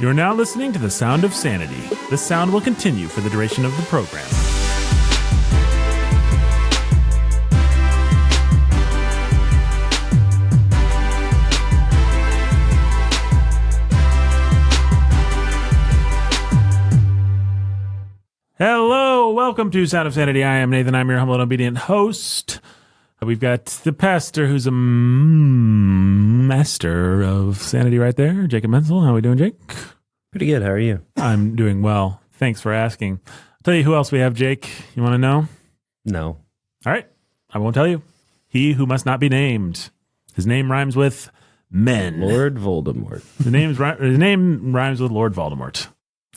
You're now listening to the sound of sanity. This sound will continue for the duration of the program. Hello, welcome to Sound of Sanity. I am Nathan. I'm your humble and obedient host. We've got the pastor who's a master of sanity right there, Jacob Menzel. How are we doing, Jake? Pretty good. How are you? I'm doing well. Thanks for asking. I'll tell you who else we have, Jake. You want to know? No. All right. I won't tell you. He who must not be named. His name rhymes with men. Lord Voldemort. His name rhymes with Lord Voldemort.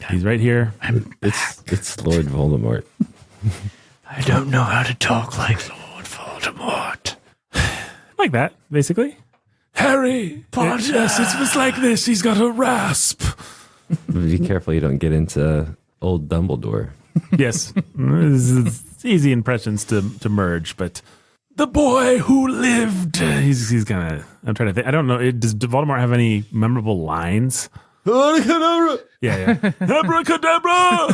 He's right here. It's Lord Voldemort. I don't know how to talk like Lord Voldemort. Like that, basically. Harry Potter. Yes, it was like this. He's got a rasp. Be careful you don't get into old Dumbledore. Yes. It's easy impressions to merge, but The boy who lived. he's kind of, I'm trying to think. I don't know. Does Voldemort have any memorable lines? Yeah. Abracadabra.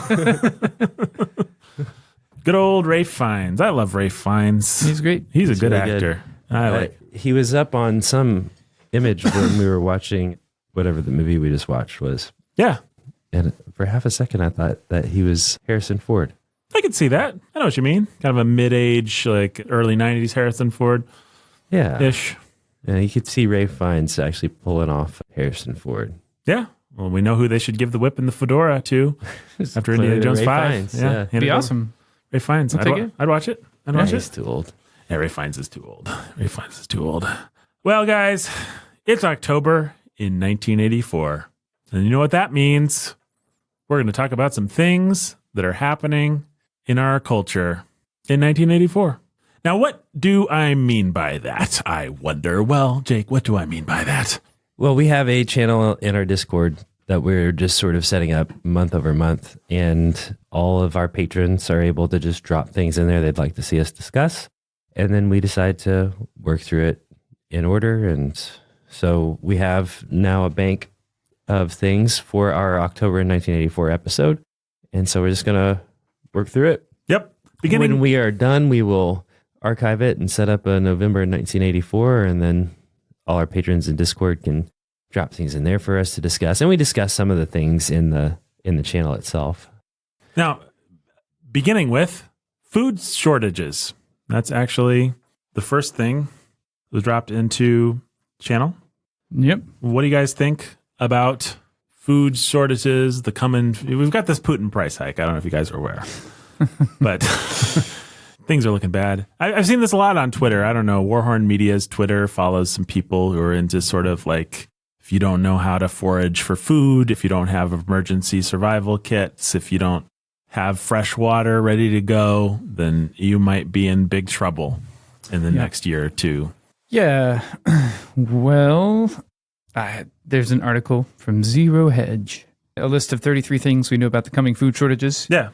Good old Ralph Fiennes. I love Ralph Fiennes. He's great. He's a good really actor. I like. He was up on some image when we were watching whatever the movie we just watched was. Yeah, And for half a second, I thought that he was Harrison Ford. I can see that. I know what you mean. Kind of a mid-age, like early 90s Harrison Ford-ish. Yeah. And you could see Ralph Fiennes actually pulling off Harrison Ford. Yeah. Well, we know who they should give the whip and the fedora to after Indiana Jones Ray 5. Fiennes, Yeah. yeah. Hand Be it over. awesome. Ray Fiennes. I'll take it. I'd watch it. I'd watch He's it. too old. Yeah, Ray Fiennes is too old. Ray Fiennes is too old. Well, guys, it's October in 1984. And you know what that means? We're going to talk about some things that are happening in our culture in 1984. Now, what do I mean by that? I wonder. Well, Jake, what do I mean by that? Well, we have a channel in our Discord that we're just sort of setting up month over month, and all of our patrons are able to just drop things in there they'd like to see us discuss. And then we decide to work through it in order. And so we have now a bank of things for our October 1984 episode. And so we're just going to work through it. Yep. When we are done, we will archive it and set up a November 1984. And then all our patrons in Discord can drop things in there for us to discuss. And we discuss some of the things in the channel itself. Now, beginning with food shortages. That's actually the first thing that was dropped into channel. Yep. What do you guys think about food shortages? We've got this Putin price hike. I don't know if you guys are aware, but things are looking bad. I've seen this a lot on Twitter. I don't know. Warhorn Media's Twitter follows some people who are into sort of like, if you don't know how to forage for food, if you don't have emergency survival kits, if you don't have fresh water ready to go, then you might be in big trouble in the next year or two. Yeah. Well, there's an article from Zero Hedge. A list of 33 things we know about the coming food shortages. Yeah.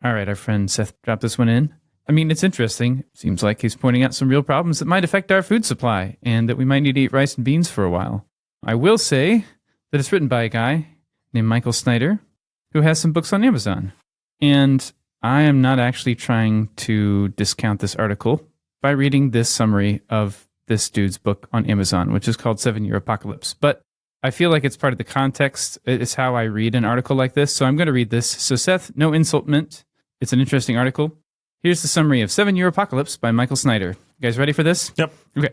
All right, our friend Seth dropped this one in. I mean, it's interesting. Seems like he's pointing out some real problems that might affect our food supply and that we might need to eat rice and beans for a while. I will say that it's written by a guy named Michael Snyder who has some books on Amazon. And I am not actually trying to discount this article by reading this summary of this dude's book on Amazon, which is called 7 Year Apocalypse. But I feel like it's part of the context. It's how I read an article like this. So I'm going to read this. So Seth, no insult meant. It's an interesting article. Here's the summary of 7 Year Apocalypse by Michael Snyder. You guys ready for this? Yep. Okay.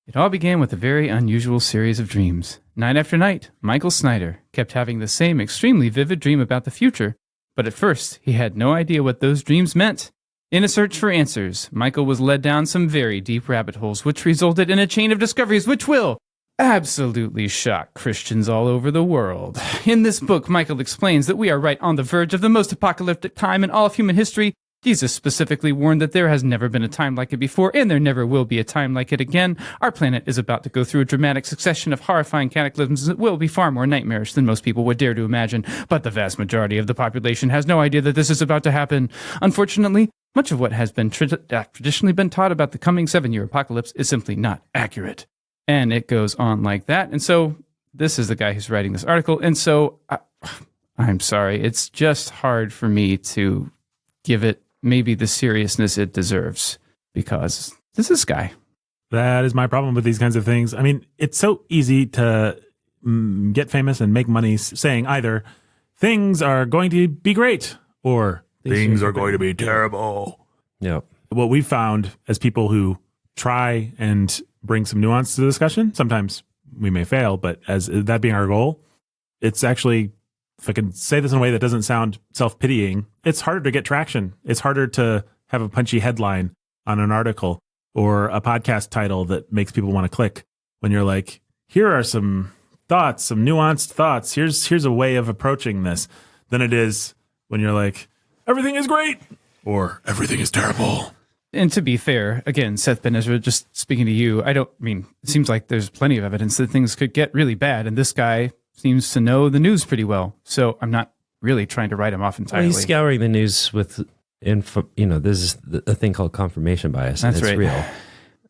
It all began with a very unusual series of dreams. Night after night, Michael Snyder kept having the same extremely vivid dream about the future. But at first, he had no idea what those dreams meant. In a search for answers, Michael was led down some very deep rabbit holes, which resulted in a chain of discoveries which will absolutely shock Christians all over the world. In this book, Michael explains that we are right on the verge of the most apocalyptic time in all of human history. Jesus specifically warned that there has never been a time like it before, and there never will be a time like it again. Our planet is about to go through a dramatic succession of horrifying cataclysms that will be far more nightmarish than most people would dare to imagine. But the vast majority of the population has no idea that this is about to happen. Unfortunately, much of what has been traditionally been taught about the coming 7 Year Apocalypse is simply not accurate. And it goes on like that. And so this is the guy who's writing this article. And so I'm sorry. It's just hard for me to give it maybe the seriousness it deserves because this guy. That is my problem with these kinds of things. I mean, it's so easy to get famous and make money saying either things are going to be great or things are going to be terrible. Yeah. What we've found as people who try and bring some nuance to the discussion, sometimes we may fail, but as that being our goal, it's actually, if I can say this in a way that doesn't sound self-pitying, it's harder to get traction. It's harder to have a punchy headline on an article or a podcast title that makes people want to click when you're like, here are some thoughts, some nuanced thoughts. Here's a way of approaching this than it is when you're like, everything is great or everything is terrible. And to be fair, again, Seth Ben Ezra, just speaking to you, it seems like there's plenty of evidence that things could get really bad. And this guy seems to know the news pretty well. So I'm not really trying to write him off entirely. Well, he's scouring the news with info. This is a thing called confirmation bias. And That's it's right. real.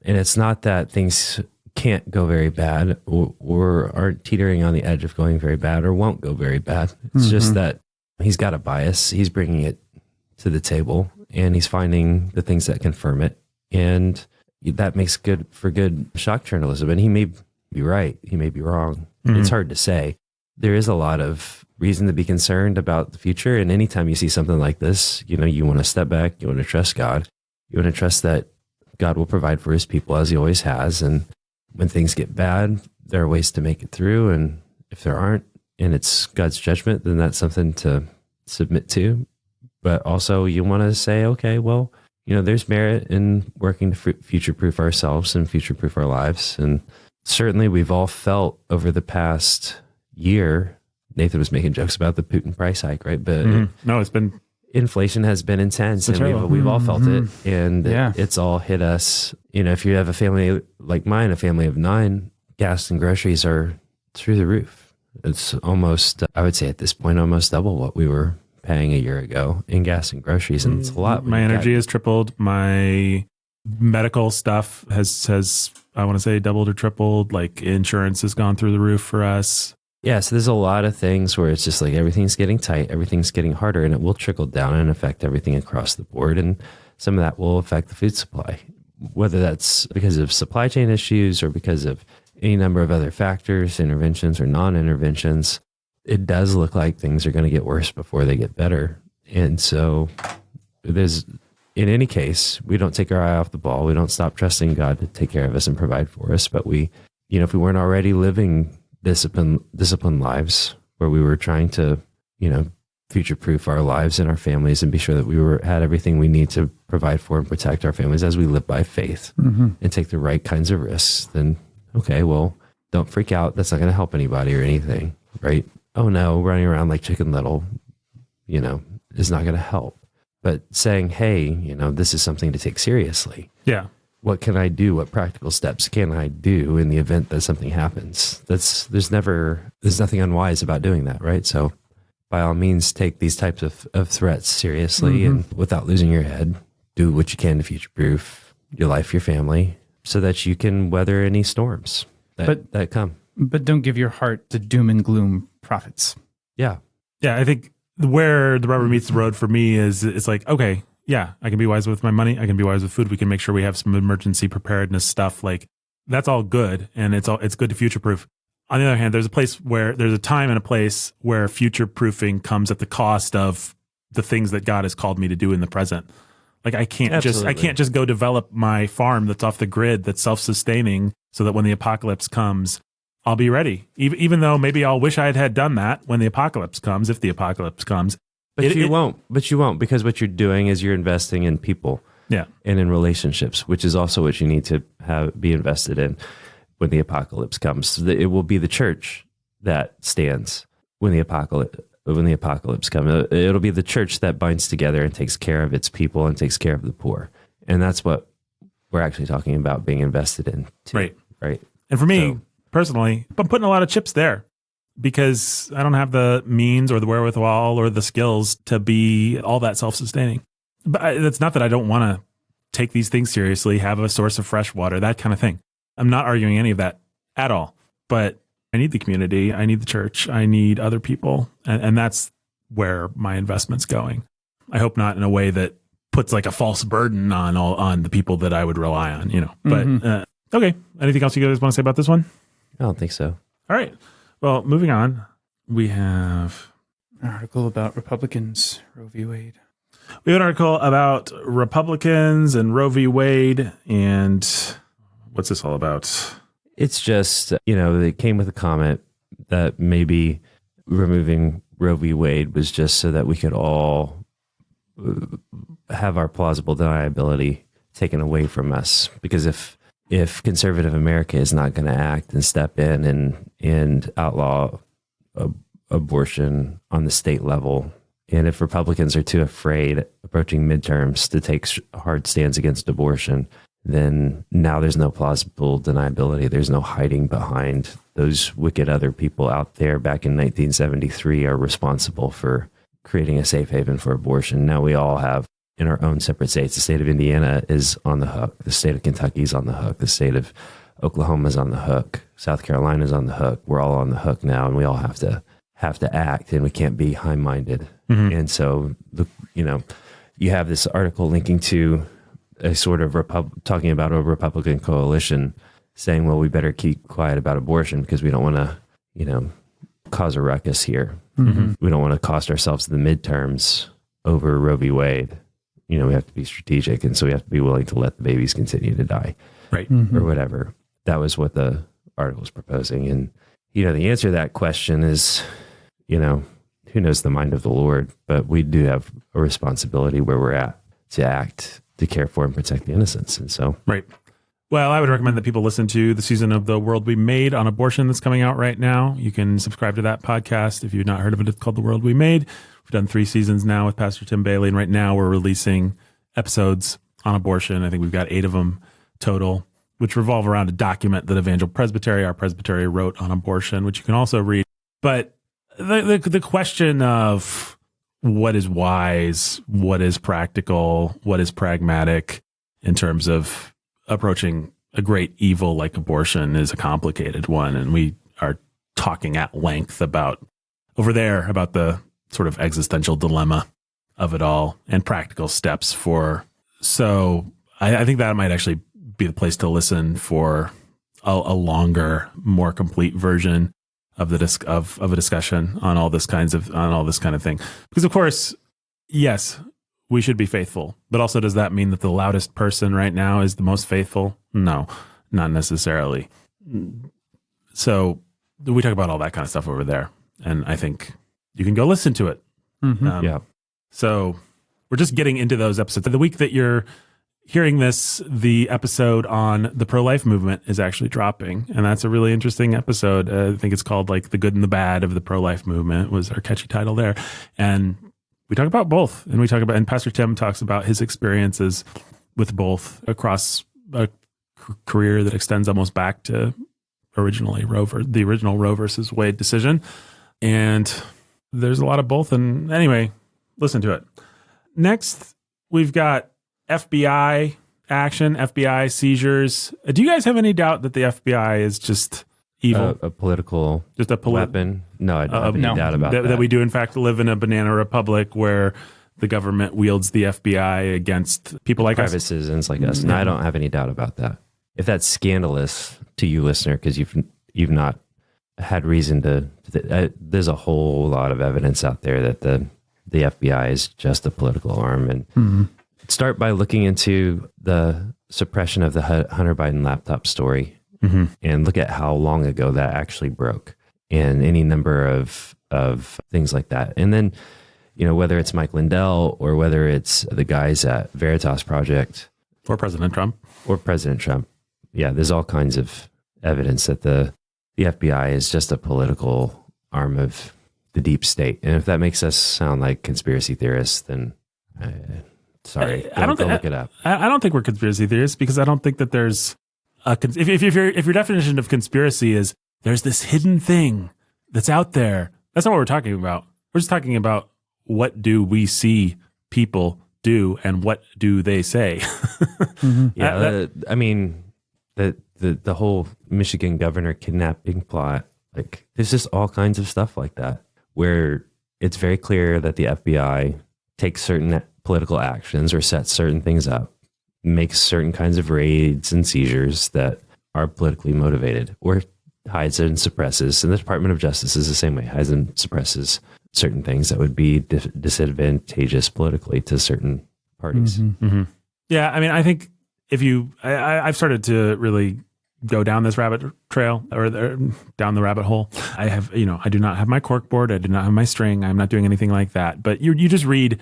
And it's not that things can't go very bad or aren't teetering on the edge of going very bad or won't go very bad. It's just that he's got a bias. He's bringing it to the table and he's finding the things that confirm it. And that makes good shock journalism. And he may be right. He may be wrong. It's hard to say. There is a lot of reason to be concerned about the future. And anytime you see something like this, you want to step back. You want to trust God. You want to trust that God will provide for his people as he always has. And when things get bad, there are ways to make it through. And if there aren't, and it's God's judgment, then that's something to submit to. But also you want to say, okay, well, there's merit in working to future-proof ourselves and future-proof our lives. And certainly we've all felt over the past year, Nathan was making jokes about the Putin price hike, right? But No, it's been... inflation has been intense and we've all felt it. And it's all hit us. If you have a family like mine, a family of 9, gas and groceries are through the roof. It's almost, I would say at this point, almost double what we were paying a year ago in gas and groceries. And it's a lot. My energy has tripled. My medical stuff has, I want to say, doubled or tripled. Like insurance has gone through the roof for us. Yeah, so there's a lot of things where it's just like everything's getting tight, everything's getting harder, and it will trickle down and affect everything across the board. And some of that will affect the food supply, whether that's because of supply chain issues or because of any number of other factors, interventions or non-interventions. It does look like things are going to get worse before they get better. And so in any case, we don't take our eye off the ball. We don't stop trusting God to take care of us and provide for us. But if we weren't already living disciplined lives where we were trying to, future-proof our lives and our families and be sure that we had everything we need to provide for and protect our families as we live by faith and take the right kinds of risks, then, okay, well, don't freak out. That's not going to help anybody or anything, right? Oh no, running around like Chicken Little, is not going to help. But saying, hey, this is something to take seriously. Yeah. What can I do? What practical steps can I do in the event that something happens? There's nothing unwise about doing that, right? So by all means, take these types of threats seriously and without losing your head, do what you can to future-proof your life, your family, so that you can weather any storms that come. But don't give your heart to doom and gloom prophets. Yeah. Yeah, I think where the rubber meets the road for me is it's like, okay, yeah, I can be wise with my money. I can be wise with food. We can make sure we have some emergency preparedness stuff. Like that's all good. And it's good to future proof. On the other hand, there's a time and a place where future proofing comes at the cost of the things that God has called me to do in the present. Like I can't just go develop my farm that's off the grid, that's self-sustaining so that when the apocalypse comes, I'll be ready. Even though maybe I'll wish I had done that when the apocalypse comes, if the apocalypse comes. But you won't, because what you're doing is you're investing in people and in relationships, which is also what you need to be invested in when the apocalypse comes. It will be the church that stands when the apocalypse comes. It'll be the church that binds together and takes care of its people and takes care of the poor. And that's what we're actually talking about being invested in too, right? And for me, personally, I'm putting a lot of chips there. Because I don't have the means or the wherewithal or the skills to be all that self-sustaining. But it's not that I don't want to take these things seriously, have a source of fresh water, that kind of thing. I'm not arguing any of that at all. But I need the community. I need the church. I need other people. And that's where my investment's going. I hope not in a way that puts like a false burden on the people that I would rely on, But okay. Anything else you guys want to say about this one? I don't think so. All right. Well, moving on. We have An article about Republicans, Roe v. Wade. We have an article about Republicans and Roe v. Wade. And what's this all about? It's just, they came with a comment that maybe removing Roe v. Wade was just so that we could all have our plausible deniability taken away from us. Because if conservative America is not going to act and step in and outlaw abortion on the state level, and if Republicans are too afraid approaching midterms to take hard stands against abortion, then now there's no plausible deniability. There's no hiding behind those wicked other people out there back in 1973 are responsible for creating a safe haven for abortion. Now we all have in our own separate states. The state of Indiana is on the hook. The state of Kentucky is on the hook. The state of Oklahoma is on the hook. South Carolina is on the hook. We're all on the hook now, and we all have to act, and we can't be high-minded. Mm-hmm. And so, you have this article linking to a sort of talking about a Republican coalition saying, well, we better keep quiet about abortion because we don't want to, cause a ruckus here. Mm-hmm. We don't want to cost ourselves the midterms over Roe v. Wade. We have to be strategic, and so we have to be willing to let the babies continue to die. Right. Mm-hmm. Or whatever. That was what the article was proposing. And, the answer to that question is, who knows the mind of the Lord, but we do have a responsibility where we're at to act, to care for and protect the innocents. And so, right. Well, I would recommend that people listen to the season of The World We Made on abortion that's coming out right now. You can subscribe to that podcast. If you've not heard of it, it's called The World We Made. We've done 3 seasons now with Pastor Tim Bailey, and right now we're releasing episodes on abortion. I think we've got 8 of them total, which revolve around a document that Evangel Presbytery, our presbytery, wrote on abortion, which you can also read. But the question of what is wise, what is practical, what is pragmatic in terms of approaching a great evil like abortion is a complicated one. And we are talking at length about the sort of existential dilemma of it all and practical steps for. So I think that might actually be the place to listen for a longer, more complete version of a discussion on all this kind of thing. Because of course, yes, we should be faithful, but also does that mean that the loudest person right now is the most faithful? No, not necessarily. So we talk about all that kind of stuff over there, and I think you can go listen to it. Mm-hmm. Yeah. So we're just getting into those episodes. The week that you're hearing this, the episode on the pro-life movement is actually dropping, and that's a really interesting episode. I think it's called like The Good and the Bad of the pro-life movement was our catchy title there. And we talk about both, and Pastor Tim talks about his experiences with both across a career that extends almost back to the original Roe versus Wade decision. And there's a lot of both. And anyway, listen to it. Next, we've got FBI action, FBI seizures. Do you guys have any doubt that the FBI is just evil? A political weapon? No, I don't have any doubt about that. That we do, in fact, live in a banana republic where the government wields the FBI against people like private us. citizens like us. No, I don't have any doubt about that. If that's scandalous to you, listener, because you've not had reason to there's a whole lot of evidence out there that the FBI is just a political arm. And start by looking into the suppression of the Hunter Biden laptop story and look at how long ago that actually broke, and any number of things like that. And then, whether it's Mike Lindell or whether it's the guys at Veritas Project or President Trump. Yeah, there's all kinds of evidence that the FBI is just a political arm of the deep state. And if that makes us sound like conspiracy theorists, then sorry, don't look it up. I don't think we're conspiracy theorists, because I don't think that there's if your definition of conspiracy is there's this hidden thing that's out there. That's not what we're talking about. We're just talking about what do we see people do and what do they say. Yeah, I mean, the whole Michigan governor kidnapping plot Like there's just all kinds of stuff like that where it's very clear that the FBI takes certain political actions or sets certain things up, makes certain kinds of raids and seizures that are politically motivated, or hides and suppresses. And the Department of Justice is the same way, hides and suppresses certain things that would be disadvantageous politically to certain parties. Yeah, I mean, I think if I've started to really go down this rabbit trail or down the rabbit hole. I have, I do not have my cork board. I do not have my string. I'm not doing anything like that. But you just read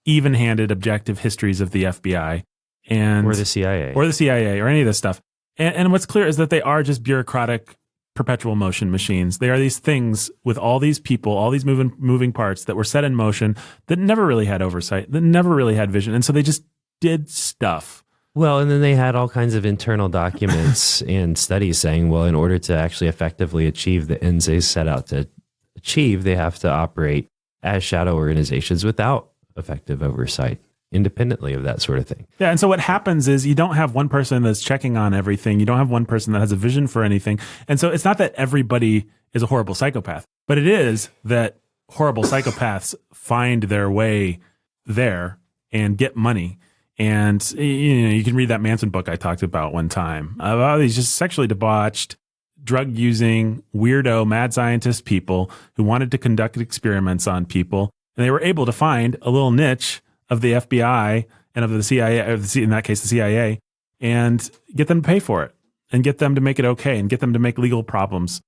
even-handed, objective histories of the FBI or the CIA or any of this stuff. And what's clear is that they are just bureaucratic, perpetual motion machines. They are these things with all these people, all these moving parts that were set in motion that never really had oversight, that never really had vision. And so they just did stuff. Well, and then they had all kinds of internal documents and studies saying, well, in order to actually effectively achieve the ends they set out to achieve, they have to operate as shadow organizations without effective oversight, independently of that sort of thing. Yeah, and so what happens is you don't have one person that's checking on everything. You don't have one person that has a vision for anything. And so it's not that everybody is a horrible psychopath, but it is that horrible psychopaths find their way there and get money. And you can read that Manson book I talked about one time about these just sexually debauched, drug-using, weirdo, mad scientist people who wanted to conduct experiments on people. And they were able to find a little niche of the FBI and of the CIA, or in that case, the CIA, and get them to pay for it and get them to make it okay and get them to make legal problems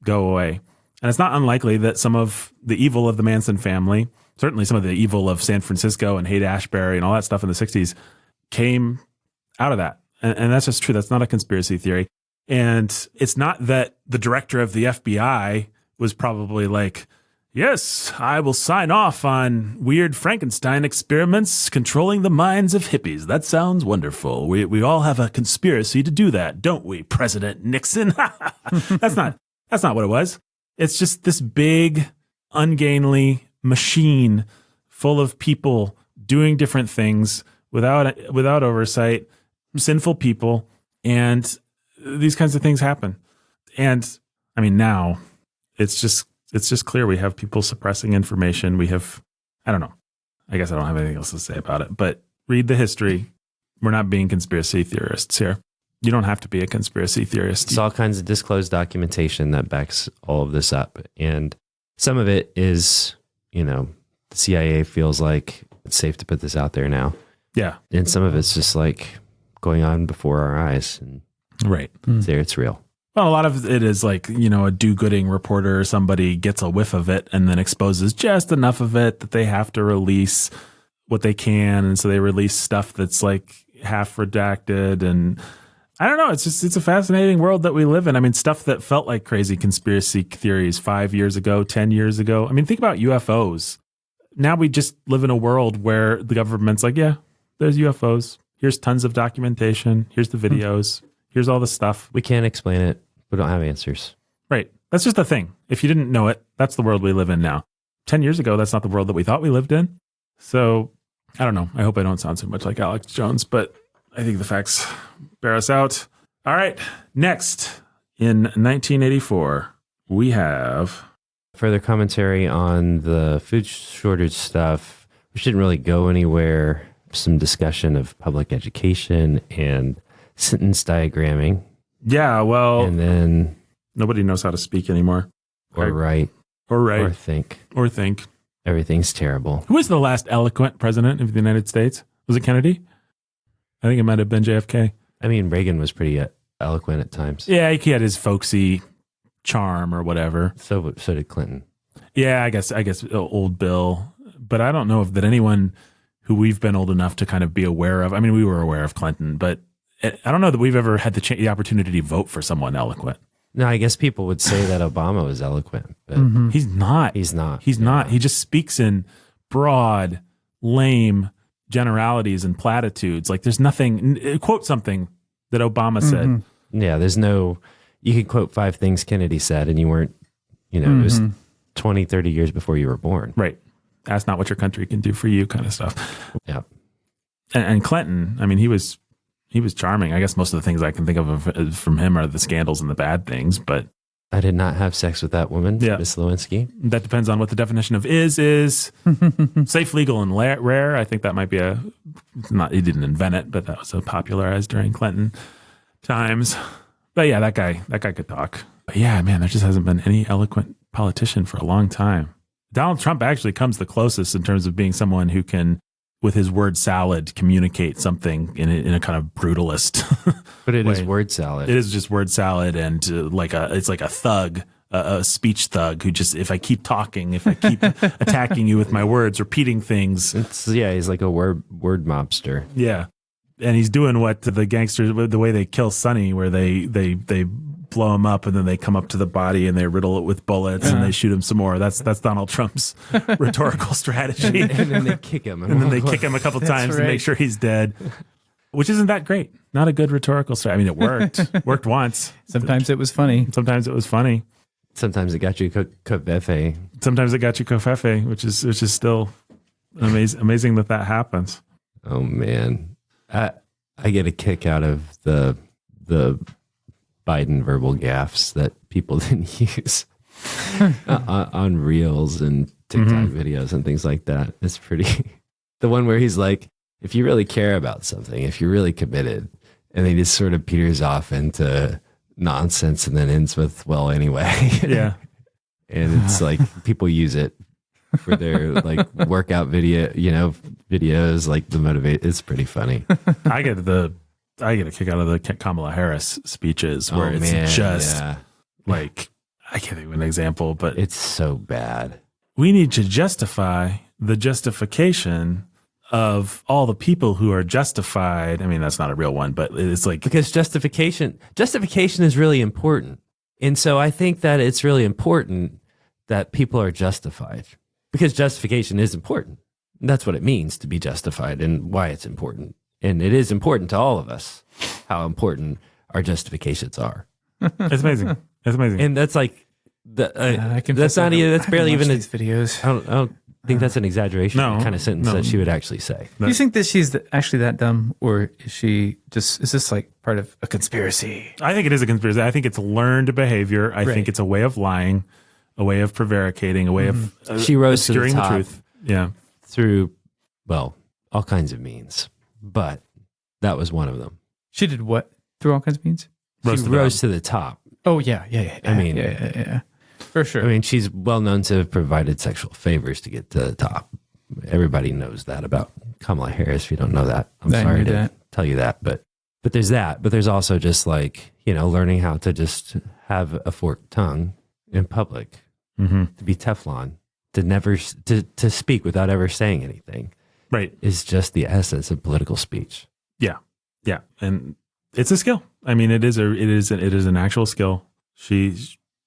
go away. And it's not unlikely that some of the evil of the Manson family, certainly some of the evil of San Francisco and Haight-Ashbury and all that stuff in the 60s came out of that. And that's just true. That's not a conspiracy theory. And it's not that the director of the FBI was probably like, yes, I will sign off on weird Frankenstein experiments controlling the minds of hippies. That sounds wonderful. We all have a conspiracy to do that, don't we, President Nixon? That's not what it was. It's just this big, ungainly machine full of people doing different things without oversight, sinful people, and these kinds of things happen. And I mean, now it's just clear we have people suppressing information. We have, I don't know. I guess I don't have anything else to say about it, but read the history. We're not being conspiracy theorists here. You don't have to be a conspiracy theorist. It's all kinds of disclosed documentation that backs all of this up. And some of it is, the CIA feels like it's safe to put this out there now. Yeah. And some of it's just like going on before our eyes. And right. There it's real. Well, a lot of it is like, a do-gooding reporter or somebody gets a whiff of it and then exposes just enough of it that they have to release what they can. And so they release stuff that's like half redacted. And I don't know. It's a fascinating world that we live in. I mean, stuff that felt like crazy conspiracy theories 5 years ago, 10 years ago. I mean, think about UFOs. Now we just live in a world where the government's like, yeah, there's UFOs. Here's tons of documentation. Here's the videos. Here's all the stuff. We can't explain it. We don't have answers. Right. That's just the thing. If you didn't know it, that's the world we live in now. 10 years ago, that's not the world that we thought we lived in. So I don't know. I hope I don't sound so much like Alex Jones, but I think the facts bear us out. All right. Next, in 1984, we have further commentary on the food shortage stuff, which didn't really go anywhere. Some discussion of public education and sentence diagramming. Yeah, well, and then nobody knows how to speak anymore. Or write. Or think. Everything's terrible. Who was the last eloquent president of the United States? Was it Kennedy? I think it might have been JFK. I mean, Reagan was pretty eloquent at times. Yeah, he had his folksy charm or whatever. So did Clinton. Yeah, I guess old Bill. But I don't know if that anyone who we've been old enough to kind of be aware of. I mean, we were aware of Clinton, but I don't know that we've ever had the opportunity to vote for someone eloquent. No, I guess people would say that Obama was eloquent, but he's not. He's not. He's not. He just speaks in broad, lame generalities and platitudes. Like there's nothing. Quote something that Obama said. Yeah, there's no. You could quote 5 things Kennedy said, and you weren't. It was 20, 30 years before you were born. Right. That's not what your country can do for you, kind of stuff. Yeah. And Clinton, I mean, he was charming. I guess most of the things I can think of from him are the scandals and the bad things, but I did not have sex with that woman, Yeah. Miss Lewinsky. That depends on what the definition of is. Safe, legal, and rare. I think that might be he didn't invent it, but that was popularized during Clinton times. But yeah, that guy could talk. But yeah, man, there just hasn't been any eloquent politician for a long time. Donald Trump actually comes the closest in terms of being someone who can, with his word salad, communicate something in a kind of brutalist. But it is way. word salad. It is just word salad, and it's like a thug, a speech thug who just, if I keep talking, if I keep attacking you with my words, repeating things. He's like a word mobster. Yeah. And he's doing what the gangsters, the way they kill Sonny, where they blow him up and then they come up to the body and they riddle it with bullets and they shoot him some more. That's Donald Trump's rhetorical strategy. And then they kick him. And then they kick him a couple times to make sure he's dead, which isn't that great. Not a good rhetorical strategy. I mean, it worked. Worked once. Sometimes it was funny. Sometimes it was funny. Sometimes it got you covfefe. Sometimes it got you covfefe, which is still amazing that happens. Oh man, I get a kick out of the Biden verbal gaffes that people didn't use on Reels and TikTok videos and things like that. It's pretty. The one where he's like, if you really care about something, if you're really committed, and he just sort of peters off into nonsense and then ends with, well, anyway. Yeah. And it's like people use it for their like workout videos, like the motivate. It's pretty funny. I get a kick out of the Kamala Harris speeches where like, I can't think of an example, but it's so bad. We need to justify the justification of all the people who are justified. I mean, that's not a real one, but it's like, because justification is really important. And so I think that it's really important that people are justified, because justification is important. That's what it means to be justified and why it's important. And it is important to all of us how important our justifications are. It's amazing. It's amazing. And that's like, that's barely even these videos. I don't think that's an exaggeration. No, the kind of sentence that she would actually say. Do you think that she's actually that dumb, or is this like part of a conspiracy? I think it is a conspiracy. I think it's learned behavior. I think it's a way of lying, a way of prevaricating, a way of she rose to the obscuring top the truth. Yeah. Through, well, all kinds of means, but that was one of them. She did what through all kinds of means? She rose to the top. Oh yeah. I mean, yeah. For sure. I mean, she's well known to have provided sexual favors to get to the top. Everybody knows that about Kamala Harris. If you don't know that, I'm sorry to tell you that. But there's that. But there's also just like, learning how to just have a forked tongue in public, to be Teflon, to never to speak without ever saying anything. Right. Is just the essence of political speech. Yeah. Yeah. And it's a skill. I mean, it is an actual skill. She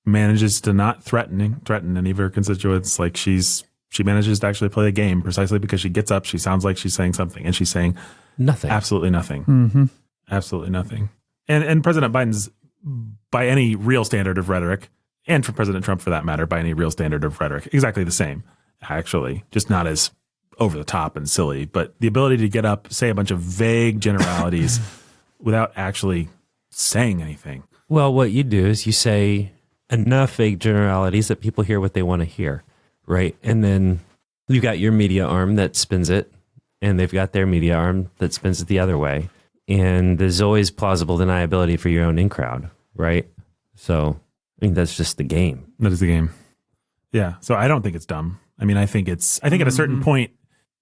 manages to not threaten any of her constituents. Like she manages to actually play a game precisely because she gets up, she sounds like she's saying something, and she's saying nothing. Absolutely nothing. Absolutely nothing. And President Biden's, by any real standard of rhetoric, and for President Trump for that matter, by any real standard of rhetoric, exactly the same, actually, just not as over the top and silly, but the ability to get up, say a bunch of vague generalities without actually saying anything. Well, what you do is you say enough vague generalities that people hear what they want to hear, right? And then you got your media arm that spins it, and they've got their media arm that spins it the other way. And there's always plausible deniability for your own in crowd, right? So I think that's just the game. That is the game. Yeah. So I don't think it's dumb. I mean, I think at a certain point,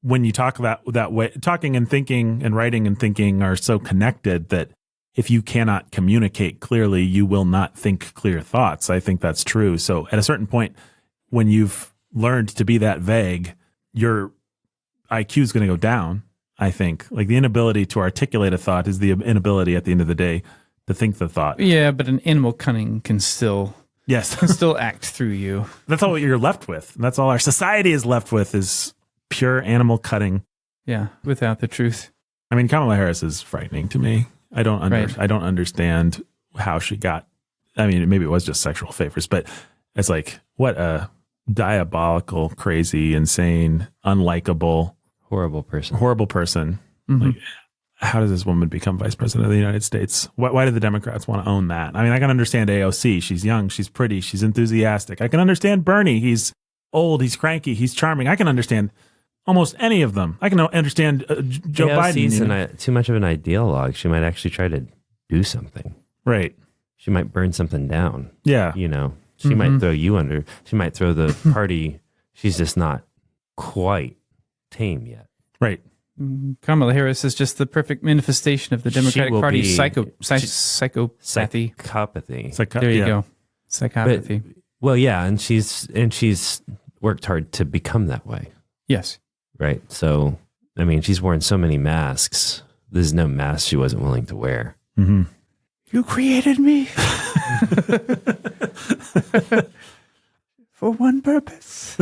when you talk that way, talking and thinking and writing and thinking are so connected that if you cannot communicate clearly, you will not think clear thoughts. I think that's true. So at a certain point, when you've learned to be that vague, your IQ is going to go down, I think. Like the inability to articulate a thought is the inability at the end of the day to think the thought. Yeah, but an animal cunning can still act through you. That's all you're left with. That's all our society is left with is pure animal cutting. Yeah, without the truth. I mean, Kamala Harris is frightening to me. I don't understand how she got. I mean, maybe it was just sexual favors, but it's like, what a diabolical, crazy, insane, unlikable, horrible person. Mm-hmm. Like, how does this woman become vice president of the United States? Why do the Democrats want to own that? I mean, I can understand AOC. She's young, she's pretty, she's enthusiastic. I can understand Bernie. He's old, he's cranky, he's charming. I can understand almost any of them. I can understand Joe Biden. AOC's too much of an ideologue. She might actually try to do something. Right. She might burn something down. Yeah. She might throw you under. She might throw the party. She's just not quite tame yet. Right. Kamala Harris is just the perfect manifestation of the Democratic Party's psychopathy. Psychopathy. There you go. Psychopathy. And she's worked hard to become that way. Yes. Right. So, I mean, she's worn so many masks. There's no mask she wasn't willing to wear. Mm-hmm. You created me for one purpose.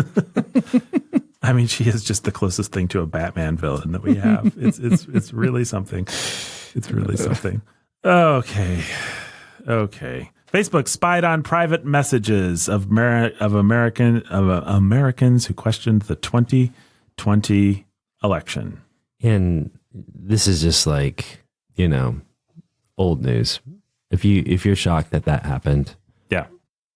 I mean, she is just the closest thing to a Batman villain that we have. It's really something. It's really something. Okay. Facebook spied on private messages of Americans who questioned the 2020 election. And this is just like, old news. If you're shocked that happened, yeah,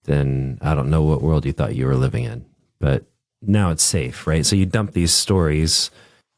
then I don't know what world you thought you were living in. But now it's safe, right? So you dump these stories,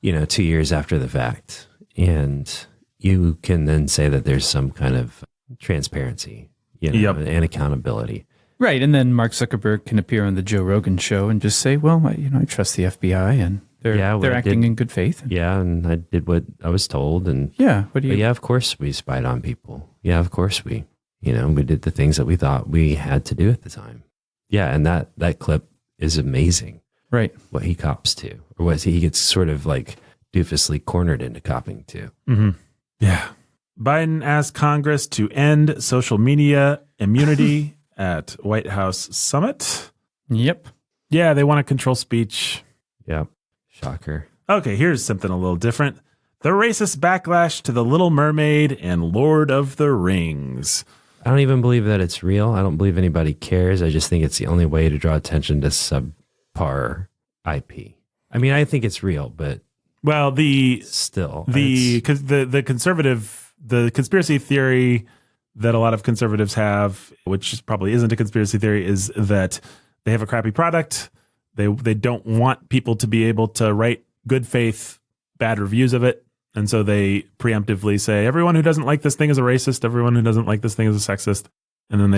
2 years after the fact, and you can then say that there's some kind of transparency, and accountability. Right. And then Mark Zuckerberg can appear on the Joe Rogan show and just say, well, I trust the FBI and they're acting in good faith. Yeah. And I did what I was told. And of course we spied on people. Yeah, of course we did the things that we thought we had to do at the time. Yeah. And that clip is amazing. Right. What he cops to, or what he gets sort of like doofusly cornered into copping to. Mm-hmm. Yeah. Biden asked Congress to end social media immunity at White House summit. Yep. Yeah, they want to control speech. Yep. Shocker. Okay, here's something a little different. The racist backlash to The Little Mermaid and Lord of the Rings. I don't even believe that it's real. I don't believe anybody cares. I just think it's the only way to draw attention to subpar IP. I mean, I think it's real, but the conspiracy theory that a lot of conservatives have, which probably isn't a conspiracy theory, is that they have a crappy product. They don't want people to be able to write good faith bad reviews of it. And so they preemptively say, everyone who doesn't like this thing is a racist. Everyone who doesn't like this thing is a sexist. And then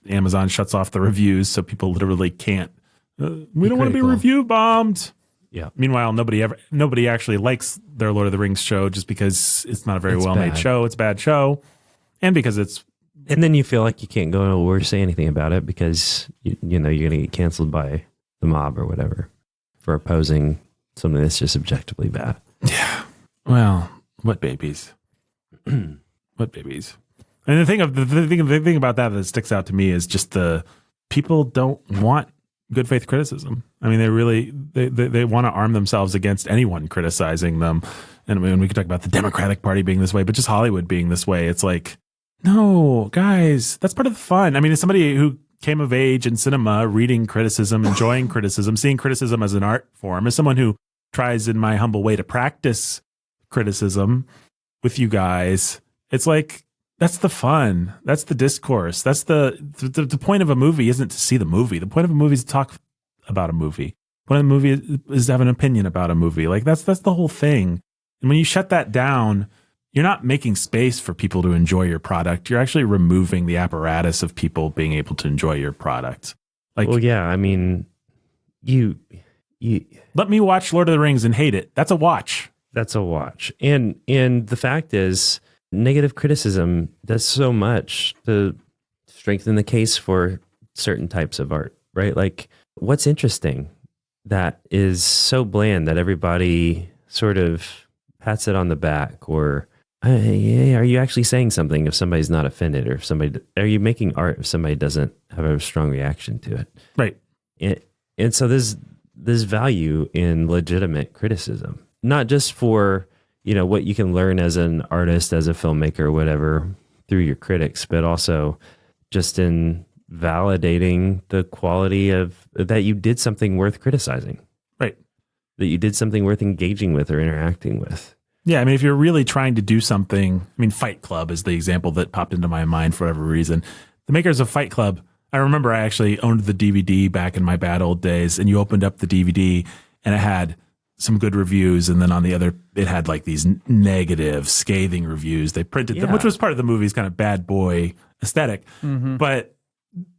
Amazon shuts off the reviews. So people literally can't, we don't want to be review bombed. Yeah. Meanwhile, nobody actually likes their Lord of the Rings show just because it's not a very well-made show. It's a bad show. And because and then you feel like you can't go or say anything about it because, you're going to get canceled by the mob or whatever for opposing something that's just objectively bad. Yeah. Well, what babies? What babies? And the thing about that sticks out to me is just the people don't want good faith criticism. I mean, they want to arm themselves against anyone criticizing them. And when we could talk about the Democratic Party being this way, but just Hollywood being this way, it's like, no, guys, that's part of the fun. I mean, as somebody who came of age in cinema, reading criticism, enjoying criticism, seeing criticism as an art form, as someone who tries in my humble way to practice criticism with you guys, it's like, that's the fun. That's the discourse. That's the point of a movie isn't to see the movie. The point of a movie is to talk about a movie. The point of a movie is to have an opinion about a movie. Like that's the whole thing. And when you shut that down, you're not making space for people to enjoy your product. You're actually removing the apparatus of people being able to enjoy your product. Like, well, yeah, I mean, you let me watch Lord of the Rings and hate it. That's a watch. That's a watch. And the fact is, negative criticism does so much to strengthen the case for certain types of art, right? Like, what's interesting that is so bland that everybody sort of pats it on the back, or are you actually saying something if somebody's not offended, or if are you making art if somebody doesn't have a strong reaction to it? Right. And so there's value in legitimate criticism, not just for, what you can learn as an artist, as a filmmaker, or whatever, through your critics, but also just in validating the quality of that you did something worth criticizing. Right. That you did something worth engaging with or interacting with. Yeah, I mean, if you're really trying to do something, I mean, Fight Club is the example that popped into my mind for whatever reason. The makers of Fight Club, I remember I actually owned the DVD back in my bad old days, and you opened up the DVD and it had some good reviews, and then on the other, it had like these negative, scathing reviews. They printed them, which was part of the movie's kind of bad boy aesthetic. But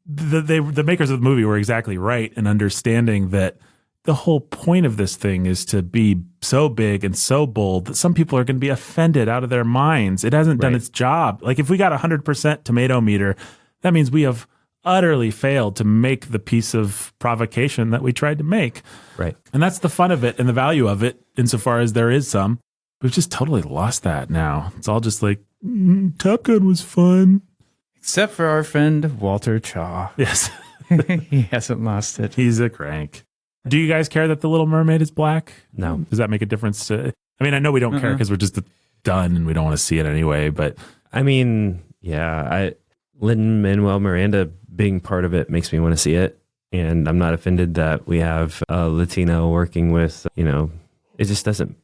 the makers of the movie were exactly right in understanding that the whole point of this thing is to be so big and so bold that some people are going to be offended out of their minds. It hasn't done its job. Like if we got 100% tomato meter, that means we have utterly failed to make the piece of provocation that we tried to make. Right. And that's the fun of it and the value of it, insofar as there is some. We've just totally lost that now. It's all just like, Top Gun was fun. Except for our friend Walter Chaw. Yes. He hasn't lost it. He's a crank. Do you guys care that The Little Mermaid is black? No. Does that make a difference? I mean, I know we don't care because we're just done and we don't want to see it anyway, but... I mean, yeah, Lin-Manuel Miranda being part of it makes me want to see it. And I'm not offended that we have a Latino working with, it just doesn't...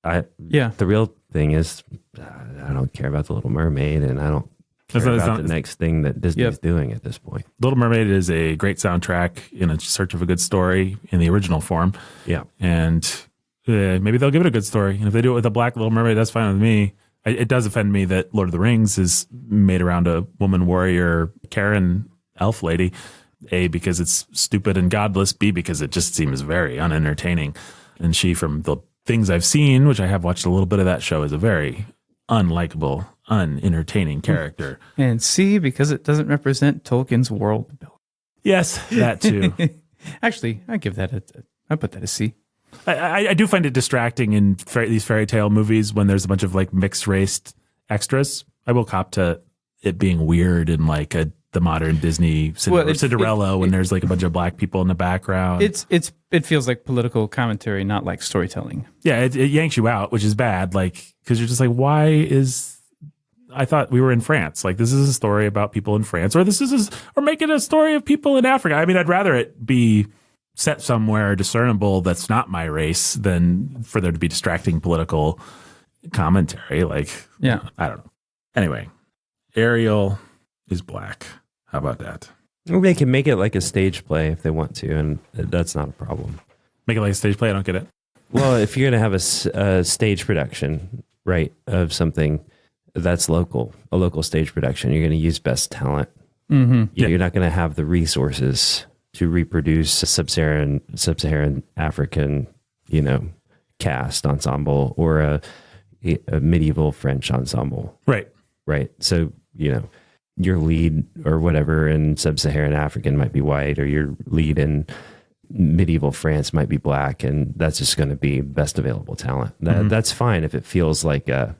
The real thing is, I don't care about The Little Mermaid, and I don't care about the next thing that Disney's doing at this point. Little Mermaid is a great soundtrack in a search of a good story in the original form. Yeah. And maybe they'll give it a good story. And if they do it with a black Little Mermaid, that's fine with me. It does offend me that Lord of the Rings is made around a woman warrior, Karen elf lady. A, because it's stupid and godless. B, because it just seems very unentertaining. And she, from the things I've seen, which I have watched a little bit of that show, is a very unlikable, unentertaining character. And C, because it doesn't represent Tolkien's world. Yes, that too. Actually, I put that as C. I do find it distracting in these fairy tale movies when there's a bunch of like mixed race extras. I will cop to it being weird and like the modern Disney Cinderella when there's like a bunch of black people in the background. It feels like political commentary, not like storytelling. Yeah, it yanks you out, which is bad. Like, because you're just like, I thought we were in France. Like, this is a story about people in France, or or make it a story of people in Africa. I mean, I'd rather it be set somewhere discernible that's not my race than for there to be distracting political commentary. Like, yeah, I don't know. Anyway, Ariel is black. How about that? Or they can make it like a stage play if they want to, and that's not a problem. Make it like a stage play? I don't get it. Well, if you're going to have a stage production, right, of something that's local, a local stage production, you're going to use best talent. Mm-hmm. You're not going to have the resources to reproduce a sub-Saharan African, cast ensemble or a medieval French ensemble. Right. Right. So, your lead or whatever in sub-Saharan African might be white, or your lead in medieval France might be black, and that's just going to be best available talent. That's fine if it feels like a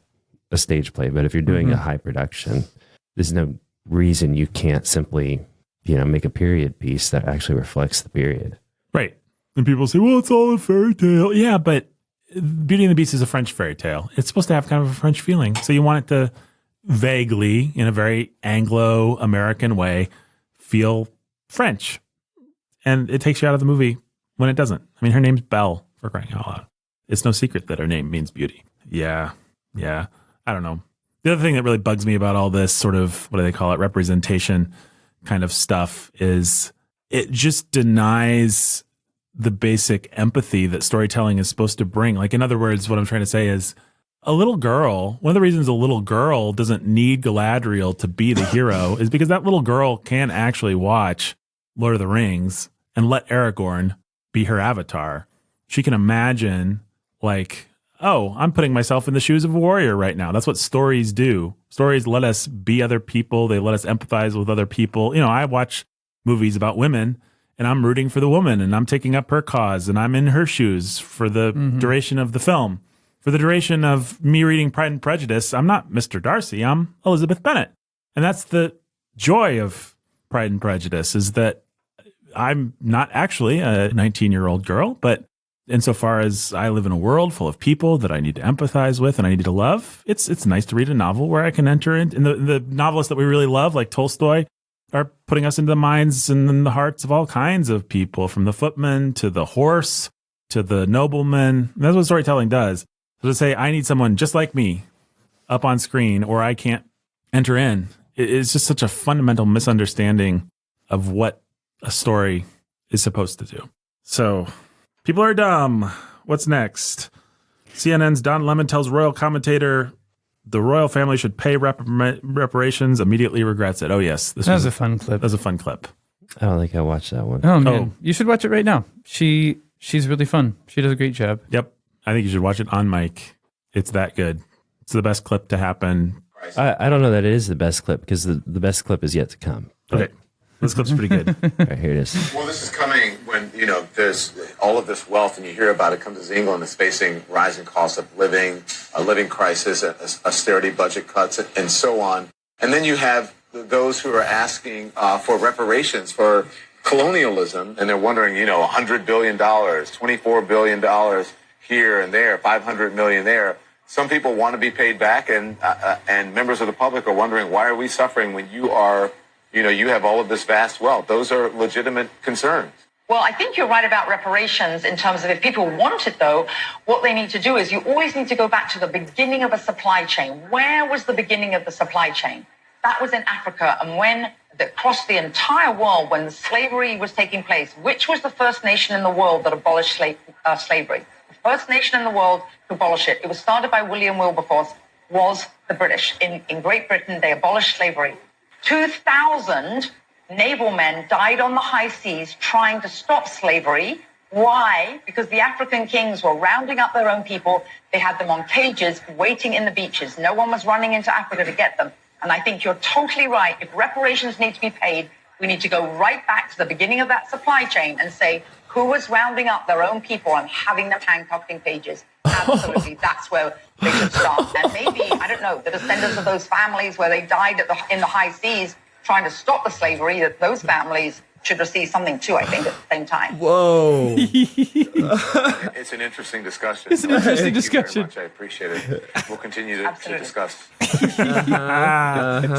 stage play, but if you're doing a high production, there's no reason you can't simply, make a period piece that actually reflects the period. Right. And people say, well, it's all a fairy tale. Yeah, but Beauty and the Beast is a French fairy tale. It's supposed to have kind of a French feeling. So you want it to vaguely, in a very Anglo-American way, feel French. And it takes you out of the movie when it doesn't. I mean, her name's Belle, for crying out loud. It's no secret that her name means beauty. Yeah. I don't know. The other thing that really bugs me about all this sort of, what do they call it, representation kind of stuff is it just denies the basic empathy that storytelling is supposed to bring. Like, in other words, what I'm trying to say is a little girl, one of the reasons a little girl doesn't need Galadriel to be the hero is because that little girl can actually watch Lord of the Rings and let Aragorn be her avatar. She can imagine, like, oh, I'm putting myself in the shoes of a warrior right now. That's what stories do. Stories let us be other people. They let us empathize with other people. I watch movies about women and I'm rooting for the woman and I'm taking up her cause and I'm in her shoes for the duration of the film. For the duration of me reading Pride and Prejudice, I'm not Mr. Darcy, I'm Elizabeth Bennet. And that's the joy of Pride and Prejudice, is that I'm not actually a 19-year-old girl, but insofar as I live in a world full of people that I need to empathize with and I need to love, it's nice to read a novel where I can enter in. And the novelists that we really love, like Tolstoy, are putting us into the minds and in the hearts of all kinds of people, from the footman to the horse to the nobleman. And that's what storytelling does. So to say, I need someone just like me up on screen or I can't enter in, it's just such a fundamental misunderstanding of what a story is supposed to do. So people are dumb. What's next? CNN's Don Lemon tells royal commentator the royal family should pay reparations, immediately regrets it. Oh, yes. That was a fun clip. That was a fun clip. I don't think I watched that one. Oh, man. You should watch it right now. She's really fun. She does a great job. Yep. I think you should watch it on mic. It's that good. It's the best clip to happen. I don't know that it is the best clip because the best clip is yet to come. Okay. This clip's pretty good. All right, here it is. Well, this is coming when, there's all of this wealth and you hear about it comes as England is facing rising costs of living, a living crisis, austerity budget cuts, and so on. And then you have those who are asking for reparations for colonialism, and they're wondering, $100 billion, $24 billion here and there, $500 million there. Some people want to be paid back, and members of the public are wondering, why are we suffering when you are... you have all of this vast wealth. Those are legitimate concerns. Well, I think you're right about reparations in terms of if people want it, though, what they need to do is you always need to go back to the beginning of a supply chain. Where was the beginning of the supply chain? That was in Africa. And when across the entire world, when slavery was taking place, which was the first nation in the world that abolished slavery? The first nation in the world to abolish it. It was started by William Wilberforce, was the British. In Great Britain, they abolished slavery. 2,000 naval men died on the high seas trying to stop slavery. Why? Because the African kings were rounding up their own people. They had them on cages waiting in the beaches. No one was running into Africa to get them. And I think you're totally right. If reparations need to be paid, we need to go right back to the beginning of that supply chain and say, who was rounding up their own people and having them handcuffed in cages? Absolutely. That's where they should start. And maybe, I don't know, the descendants of those families where they died in the high seas trying to stop the slavery, that those families should receive something too, I think, at the same time. Whoa. It's an interesting discussion. It's an interesting Thank you discussion. very much. I appreciate it. We'll continue to Absolutely. discuss.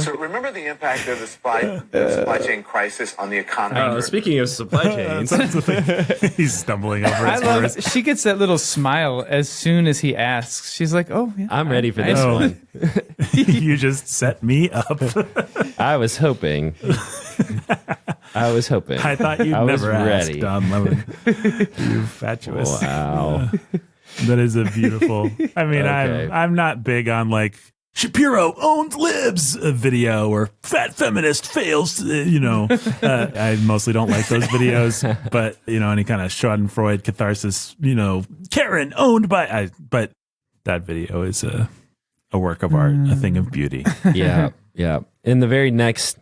So remember the impact of the supply chain crisis on the economy? Speaking of supply chains, He's stumbling over I his love words. it. She gets that little smile as soon as he asks. She's like, oh, yeah. I'm ready for this Oh. one. You just set me up. I was hoping. I thought you'd I was never ask, ready. Don Lemon. You fatuous. Wow. That is a beautiful. I mean, Okay. I'm not big on like Shapiro owns libs video or fat feminist fails. I mostly don't like those videos, but any kind of Schadenfreude catharsis. Karen owned by. But that video is a work of art, a thing of beauty. Yeah. Yeah. And the very next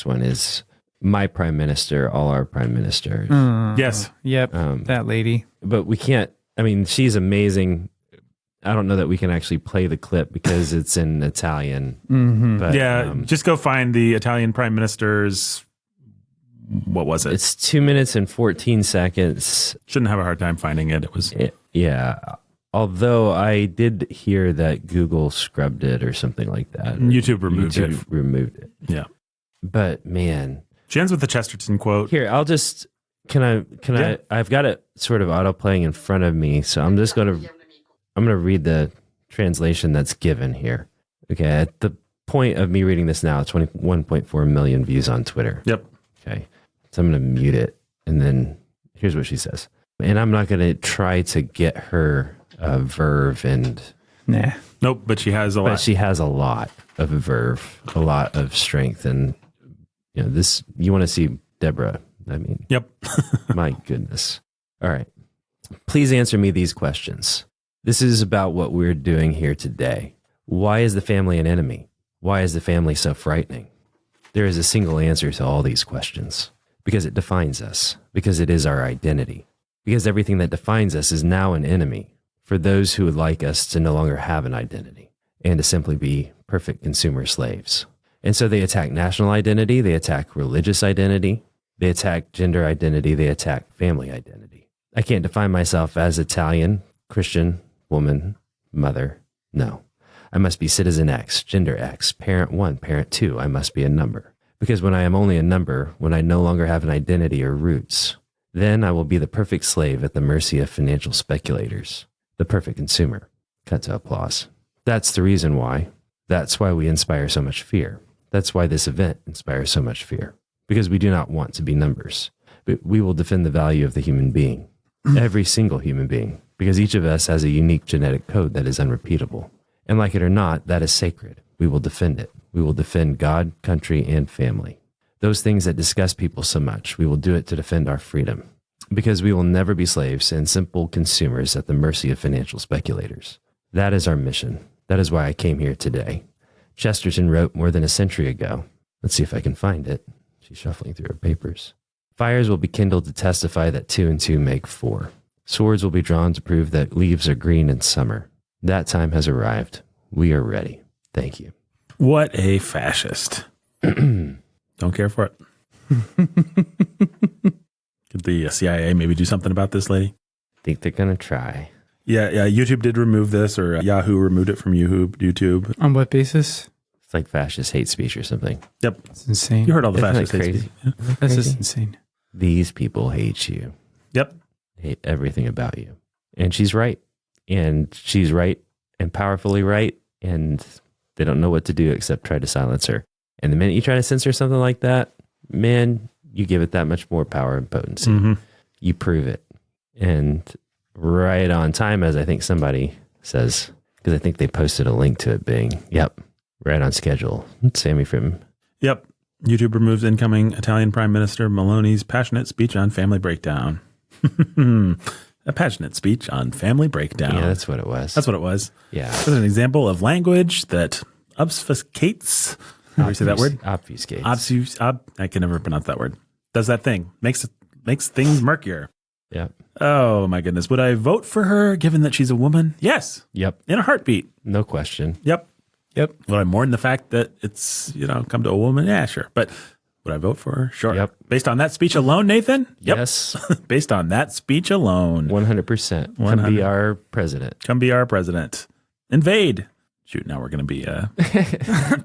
one is my prime minister, all our prime ministers. Yes. Yep, that lady. But we can't, she's amazing. I don't know that we can actually play the clip because it's in Italian. But, Yeah. Just go find the Italian prime minister's. What was it? it's 2 minutes and 14 seconds. Shouldn't have a hard time finding it. It was. Yeah. Although I did hear that Google scrubbed it or something like that. YouTube removed it. Removed it. Yeah. But man, She ends with the Chesterton quote. here, I'll just, I've got it sort of auto playing in front of me. So I'm going to read the translation that's given here. Okay. At the point of me reading this now, it's 21.4 million views on Twitter. Yep. Okay. So I'm going to mute it. And then here's what she says. And I'm not going to try to get her verve and, Nah. Nope. But she has a lot. but she has a lot of verve, a lot of strength. And, you want to see Deborah. Yep. My goodness. All right. Please answer me these questions. This is about what we're doing here today. Why is the family an enemy? Why is the family so frightening? There is a single answer to all these questions. Because it defines us. Because it is our identity. Because everything that defines us is now an enemy for those who would like us to no longer have an identity and to simply be perfect consumer slaves. And so they attack national identity, they attack religious identity, they attack gender identity, they attack family identity. I can't define myself as Italian, Christian, woman, mother. No. I must be citizen X, gender X, parent 1, parent 2. I must be a number. Because when I am only a number, when I no longer have an identity or roots, then I will be the perfect slave at the mercy of financial speculators. The perfect consumer. Cut to applause. That's the reason why. That's why we inspire so much fear. That's why this event inspires so much fear. Because we do not want to be numbers. But we will defend the value of the human being. Every single human being. Because each of us has a unique genetic code that is unrepeatable. And like it or not, that is sacred. We will defend it. We will defend God, country, and family. Those things that disgust people so much, we will do it to defend our freedom. Because we will never be slaves and simple consumers at the mercy of financial speculators. That is our mission. That is why I came here today. Chesterton wrote more than a century ago. Let's see if I can find it. She's shuffling through her papers. Fires will be kindled to testify that 2 and 2 make 4. Swords will be drawn to prove that leaves are green in summer. That time has arrived. We are ready. Thank you. What a fascist. Don't care for it. Could the CIA maybe do something about this lady? Think they're going to try. Yeah, YouTube did remove this, or Yahoo removed it from YouTube. On what basis? It's like fascist hate speech or something. Yep. It's insane. You heard all the Isn't that fascist hate crazy? speech. Yeah. That's Crazy? just insane. These people hate you. Yep. Hate everything about you. And she's right. And she's right and powerfully right. And they don't know what to do except try to silence her. And the minute you try to censor something like that, man, you give it that much more power and potency. Mm-hmm. You prove it. And right on time, as I think somebody says, because I think they posted a link to it being, yep, right on schedule. Sammy from... Yep. YouTube removes incoming Italian Prime Minister Meloni's passionate speech on family breakdown. A passionate speech on family breakdown. Yeah, that's what it was. That's what it was. Yeah. This is an example of language that obfuscates. How do you say that word? Obfuscates. I can never pronounce that word. Does that thing. Makes things murkier. Yep. Oh, my goodness. Would I vote for her given that she's a woman? Yes. Yep. In a heartbeat. No question. Yep. Yep. Would I mourn the fact that it's, come to a woman? Yeah, sure. But would I vote for her? Sure. Yep. Based on that speech alone, Nathan? Yep. Yes. Based on that speech alone. 100%. Come 100. be our president. Come be our president. Invade. Shoot, now we're going to be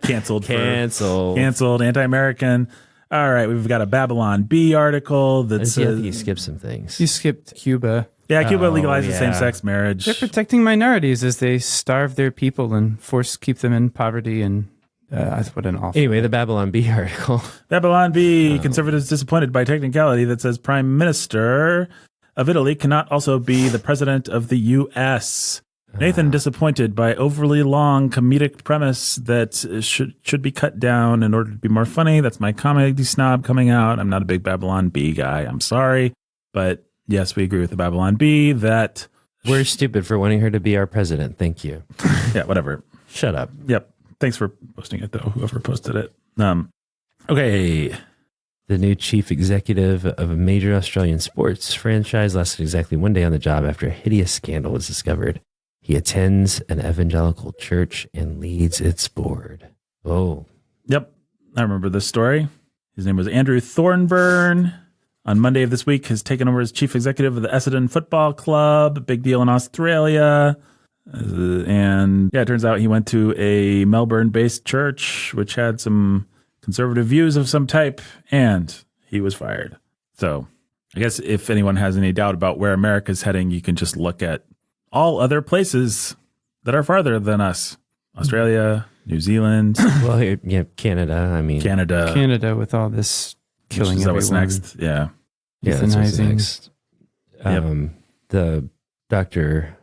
canceled. Canceled, anti-American. All right, we've got a Babylon Bee article that I says... think you skipped some things. You skipped Cuba. Yeah, Cuba Oh, legalizes yeah. same-sex marriage. They're protecting minorities as they starve their people and keep them in poverty. And what an awful. Anyway, the Babylon Bee article. Babylon Bee, conservatives disappointed by technicality that says Prime Minister of Italy cannot also be the President of the U.S. Nathan disappointed by overly long comedic premise that should be cut down in order to be more funny. That's my comedy snob coming out. I'm not a big Babylon Bee guy. I'm sorry. But yes, we agree with the Babylon Bee that... We're stupid for wanting her to be our president. Thank you. Yeah, whatever. Shut up. Yep. Thanks for posting it, though, whoever posted it. Okay. The new chief executive of a major Australian sports franchise lasted exactly 1 day on the job after a hideous scandal was discovered. He attends an evangelical church and leads its board. Oh. Yep. I remember this story. His name was Andrew Thornburn. On Monday of this week, has taken over as chief executive of the Essendon Football Club. Big deal in Australia. And yeah, it turns out he went to a Melbourne-based church, which had some conservative views of some type, and he was fired. So I guess if anyone has any doubt about where America's heading, you can just look at all other places that are farther than us. Australia, New Zealand. Well, yeah, Canada. Canada with all this killing is that what's everyone. next? Yeah. Yeah, that's what's Euthanizing. next. Yep. The Dr.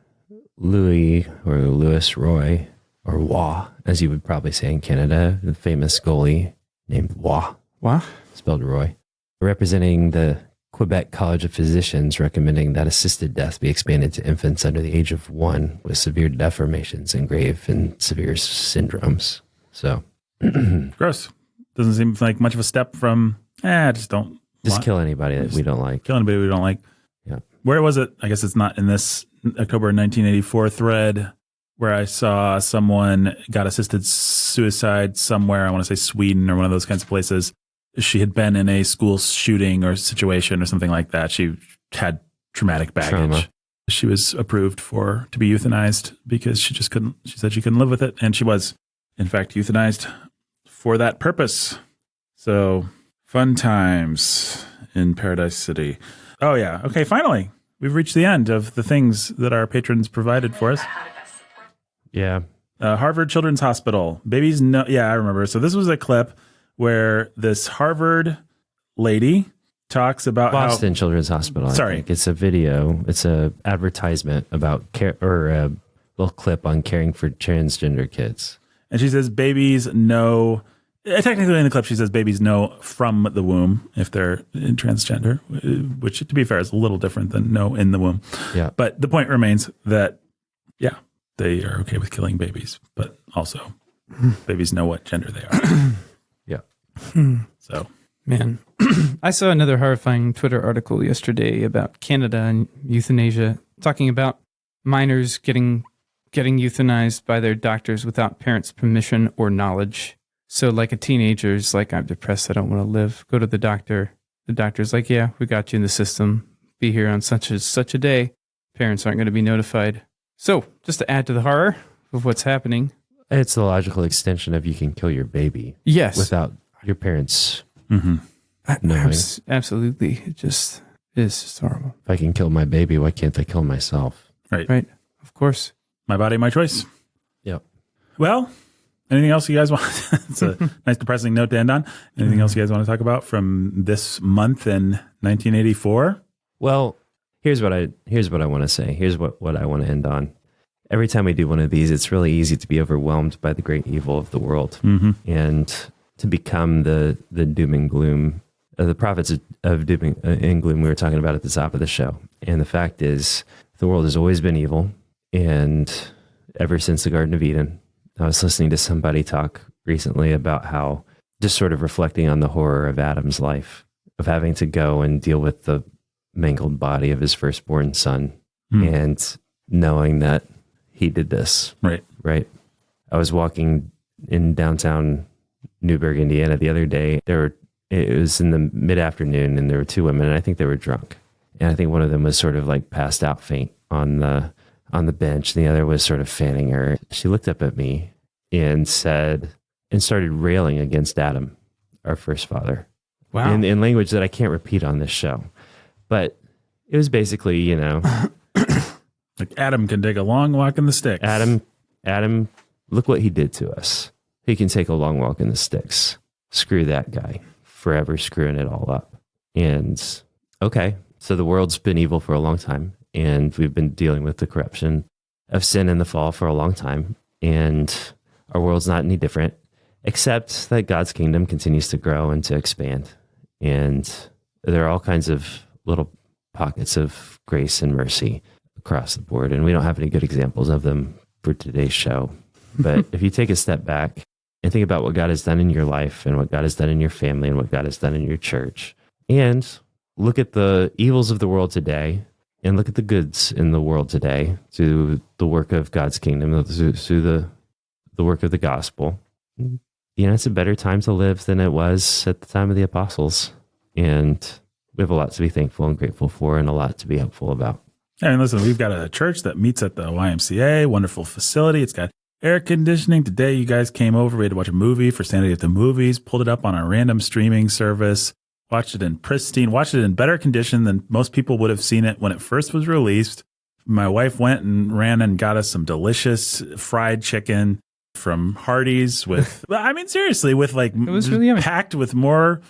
Louis Roy, or Waugh, as you would probably say in Canada, the famous goalie named Waugh, What? spelled Roy, representing the Quebec College of Physicians, recommending that assisted death be expanded to infants under the age of 1 with severe deformations and grave and severe syndromes. So, Gross. Doesn't seem like much of a step from, just don't. kill anybody that we don't like. Kill anybody we don't like. Yeah. Where was it? I guess it's not in this October 1984 thread where I saw someone got assisted suicide somewhere. I want to say Sweden or one of those kinds of places. She had been in a school shooting or situation or something like that. She had traumatic baggage. Trauma. She was approved to be euthanized because she said she couldn't live with it. And she was, in fact, euthanized for that purpose. So fun times in Paradise City. Oh, yeah. Okay, finally. we've reached the end of the things that our patrons provided for us. Yeah. Harvard Children's Hospital. Babies know. Yeah, I remember. So this was a clip where this Harvard lady talks about Boston Children's Hospital. Sorry. I think. It's a video. It's a advertisement about care, or a little clip on caring for transgender kids. And she says babies know. Technically, in the clip, she says babies know from the womb if they're transgender, which, to be fair, is a little different than know in the womb. Yeah. But the point remains that, yeah, they are okay with killing babies, but also babies know what gender they are. Yeah. So, Man, I saw another horrifying Twitter article yesterday about Canada and euthanasia, talking about minors getting euthanized by their doctors without parents' permission or knowledge. So like a teenager's like, I'm depressed, I don't want to live. Go to the doctor. The doctor's like, yeah, we got you in the system. Be here on such a day. Parents aren't going to be notified. So just to add to the horror of what's happening. It's the logical extension of you can kill your baby. Yes. Without your parents mhm. knowing. Absolutely. It's just horrible. If I can kill my baby, why can't I kill myself? Right. Of course. My body, my choice. Yep. Well, anything else you guys want? It's a nice depressing note to end on. Anything else you guys want to talk about from this month in 1984? Well, here's what I want to say. Here's what I want to end on. Every time we do one of these, it's really easy to be overwhelmed by the great evil of the world and to become the doom and gloom, the prophets of doom and gloom we were talking about at the top of the show. And the fact is, the world has always been evil, and ever since the Garden of Eden. I was listening to somebody talk recently about how, just sort of reflecting on the horror of Adam's life, of having to go and deal with the mangled body of his firstborn son, and knowing that he did this. Right. I was walking in downtown Newburgh, Indiana the other day. It was in the mid-afternoon, and there were two women, and I think they were drunk. And I think one of them was sort of like passed out faint on the bench, and the other was sort of fanning her. She looked up at me and said, and started railing against Adam, our first father. Wow. In language that I can't repeat on this show. But it was basically, Like Adam can take a long walk in the sticks. Adam, look what he did to us. He can take a long walk in the sticks. Screw that guy. Forever screwing it all up. And okay, so the world's been evil for a long time, and we've been dealing with the corruption of sin and the fall for a long time, and our world's not any different, except that God's kingdom continues to grow and to expand. And there are all kinds of little pockets of grace and mercy across the board, and we don't have any good examples of them for today's show. But if you take a step back and think about what God has done in your life, and what God has done in your family, and what God has done in your church, and look at the evils of the world today, and look at the goods in the world today through the work of God's kingdom, through the work of the gospel, it's a better time to live than it was at the time of the apostles. And we have a lot to be thankful and grateful for, and a lot to be hopeful about. I mean, listen, we've got a church that meets at the YMCA, wonderful facility. It's got air conditioning. Today, you guys came over. We had to watch a movie for Sanity at the Movies, pulled it up on a random streaming service, watched it in pristine, watched it in better condition than most people would have seen it when it first was released. My wife went and ran and got us some delicious fried chicken from Hardee's with, I mean, seriously, with like, it was really yummy. Packed with more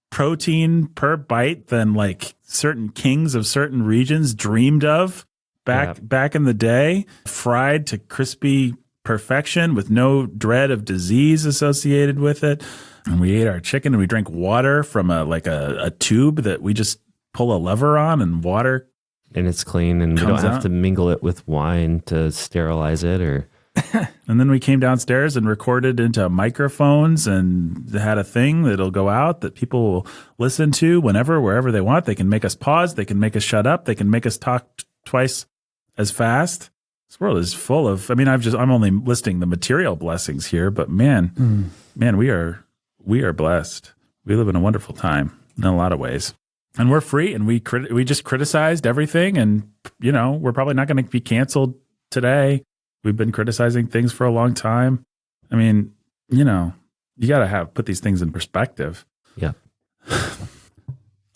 protein per bite than like certain kings of certain regions dreamed of back in the day, fried to crispy perfection with no dread of disease associated with it. And we ate our chicken, and we drank water from a tube that we just pull a lever on, and water. And it's clean, and we don't have to mingle it with wine to sterilize it. And then we came downstairs and recorded into microphones and had a thing that'll go out that people will listen to whenever, wherever they want. They can make us pause. They can make us shut up. They can make us talk twice as fast. This world is full of, I mean, I'm only listing the material blessings here, but man, we are blessed. We live in a wonderful time in a lot of ways. And we're free, and we just criticized everything, and we're probably not going to be canceled today. We've been criticizing things for a long time. I mean, you got to put these things in perspective. Yeah.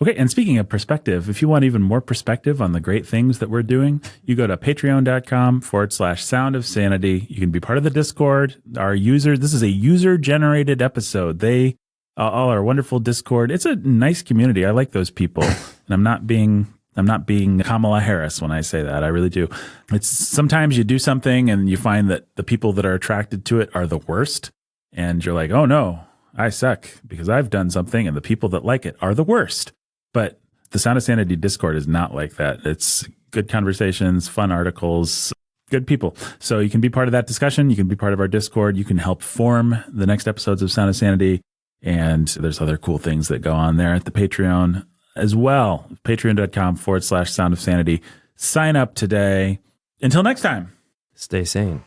Okay, and speaking of perspective, if you want even more perspective on the great things that we're doing, you go to patreon.com/sound of sanity. You can be part of the Discord. Our users, this is a user-generated episode. They all our wonderful Discord. It's a nice community. I like those people. And I'm not being Kamala Harris when I say that. I really do. It's sometimes you do something and you find that the people that are attracted to it are the worst. And you're like, oh no, I suck because I've done something and the people that like it are the worst. But the Sound of Sanity Discord is not like that. It's good conversations, fun articles, good people. So you can be part of that discussion. You can be part of our Discord. You can help form the next episodes of Sound of Sanity. And there's other cool things that go on there at the Patreon as well. Patreon.com/sound of sanity. Sign up today. Until next time. Stay sane.